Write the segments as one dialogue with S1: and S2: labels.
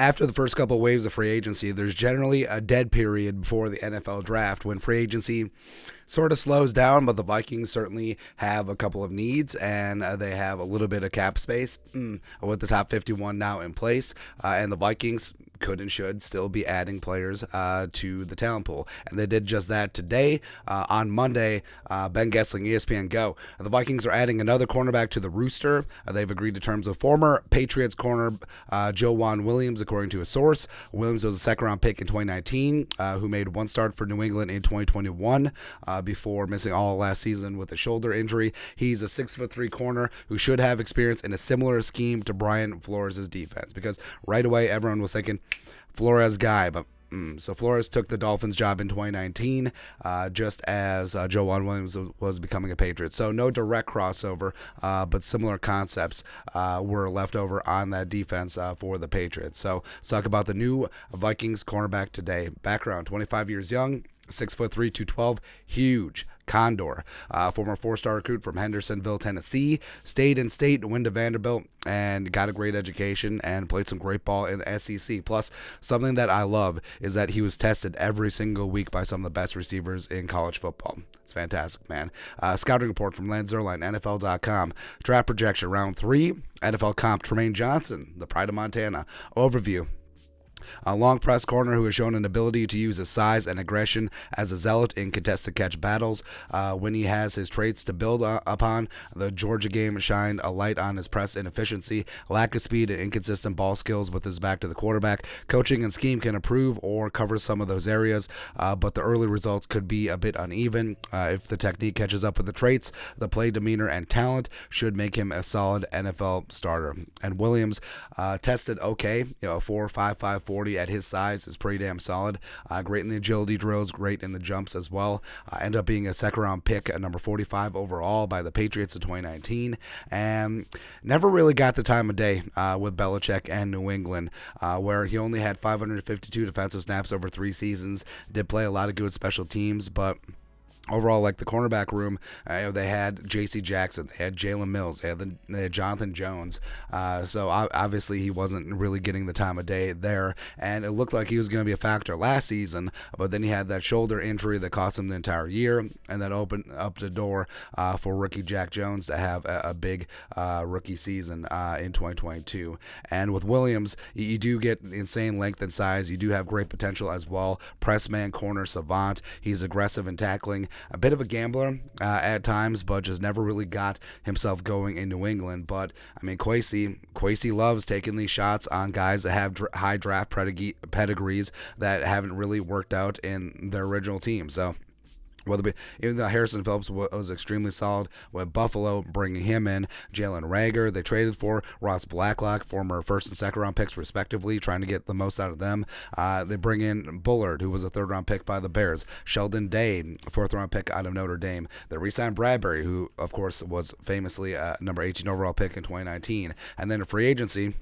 S1: after the first couple of waves of free agency, there's generally a dead period before the NFL draft when free agency sort of slows down, but the Vikings certainly have a couple of needs, and they have a little bit of cap space with the top 51 now in place, and the Vikings could and should still be adding players to the talent pool. And they did just that today. On Monday, Ben Gessling, ESPN Go. The Vikings are adding another cornerback to the roster. They've agreed to terms with former Patriots corner Joejuan Williams, according to a source. Williams was a second-round pick in 2019, who made one start for New England in 2021 before missing all last season with a shoulder injury. He's a 6'3" corner who should have experience in a similar scheme to Brian Flores' defense, because right away everyone was thinking Flores guy, but so Flores took the Dolphins job in 2019, just as Joejuan Williams was becoming a Patriot. So no direct crossover, but similar concepts were left over on that defense for the Patriots. So let's talk about the new Vikings cornerback today. Background: 25 years young, 6'3", 212, huge. Condor, former four-star recruit from Hendersonville, Tennessee, stayed in state, went to Vanderbilt, and got a great education and played some great ball in the SEC. Plus, something that I love is that he was tested every single week by some of the best receivers in college football. It's fantastic, man. Scouting report from Lance Zierlein, NFL.com. Draft projection, round 3, NFL comp, Tremaine Johnson, the pride of Montana. Overview: a long press corner who has shown an ability to use his size and aggression as a zealot in contested catch battles. When he has his traits to build upon, the Georgia game shined a light on his press inefficiency, lack of speed, and inconsistent ball skills with his back to the quarterback. Coaching and scheme can improve or cover some of those areas, but the early results could be a bit uneven. If the technique catches up with the traits, the play demeanor and talent should make him a solid NFL starter. And Williams tested okay, 4.55 40 at his size is pretty damn solid. Great in the agility drills, great in the jumps as well. Ended up being a second-round pick at number 45 overall by the Patriots in 2019, and never really got the time of day with Belichick and New England, where he only had 552 defensive snaps over 3 seasons. Did play a lot of good special teams, but overall, like the cornerback room, they had J.C. Jackson, they had Jalen Mills, they had Jonathan Jones. So obviously he wasn't really getting the time of day there, and it looked like he was going to be a factor last season, but then he had that shoulder injury that cost him the entire year, and that opened up the door for rookie Jack Jones to have a big rookie season in 2022. And with Williams, you do get insane length and size. You do have great potential as well. Press man, corner savant. He's aggressive in tackling. A bit of a gambler at times, but just never really got himself going in New England. But, I mean, Kwesi loves taking these shots on guys that have high draft pedigrees that haven't really worked out in their original team. So, even though Harrison Phillips was extremely solid with Buffalo, bringing him in, Jalen Reagor, they traded for Ross Blacklock, former first and second round picks respectively, trying to get the most out of them. They bring in Bullard, who was a third round pick by the Bears, Sheldon Day, fourth round pick out of Notre Dame. They re-signed Bradbury, who of course was famously number 18 overall pick in 2019, and then a free agency.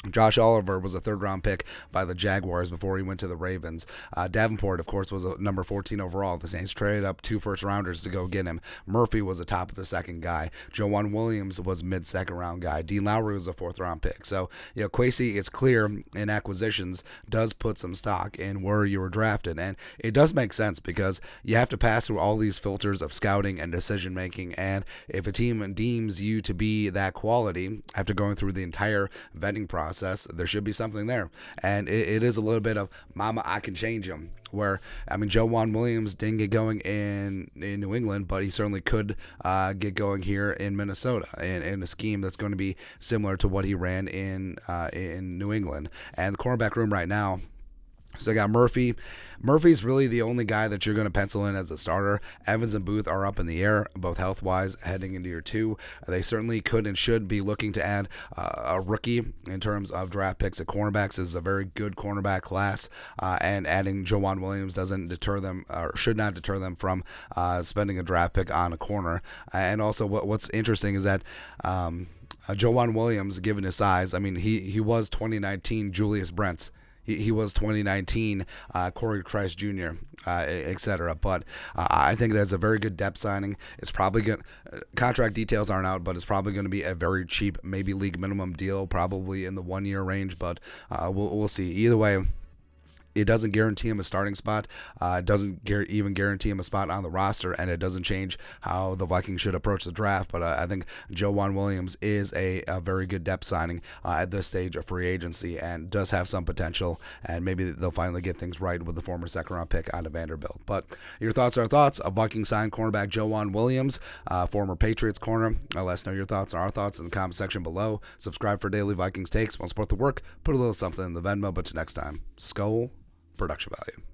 S1: Josh Oliver was a third-round pick by the Jaguars before he went to the Ravens. Davenport, of course, was a number 14 overall. The Saints traded up 2 first-rounders to go get him. Murphy was a top-of-the-second guy. Joejuan Williams was mid-second-round guy. Dean Lowry was a fourth-round pick. So, Kwesi, it's clear in acquisitions, does put some stock in where you were drafted. And it does make sense because you have to pass through all these filters of scouting and decision-making. And if a team deems you to be that quality after going through the entire vetting process, there should be something there. And it is a little bit of, mama, I can change him. Where, I mean, Joejuan Williams didn't get going in New England, but he certainly could get going here in Minnesota in a scheme that's going to be similar to what he ran in New England. And the cornerback room right now, so I got Murphy. Murphy's really the only guy that you're going to pencil in as a starter. Evans and Booth are up in the air, both health-wise, heading into year 2. They certainly could and should be looking to add a rookie in terms of draft picks at cornerbacks. This is a very good cornerback class, and adding Joejuan Williams doesn't deter them, or should not deter them from spending a draft pick on a corner. And also, what's interesting is that Joejuan Williams, given his size, I mean, he was 2019 Julius Brents. he was 2019 Corey Christ Jr., etc. But I think that's a very good depth signing. It's probably good. Contract details aren't out, but it's probably going to be a very cheap, maybe league minimum deal, probably in the 1 year range. But we'll see. Either way, it doesn't guarantee him a starting spot. It doesn't even guarantee him a spot on the roster, and it doesn't change how the Vikings should approach the draft. But I think Joejuan Williams is a very good depth signing at this stage of free agency and does have some potential, and maybe they'll finally get things right with the former second-round pick out of Vanderbilt. But your thoughts are thoughts of Vikings signed cornerback Joejuan Williams, former Patriots corner. Let us know your thoughts and our thoughts in the comment section below. Subscribe for daily Vikings takes. Want to support the work? Put a little something in the Venmo. But till next time, Skull Production Value.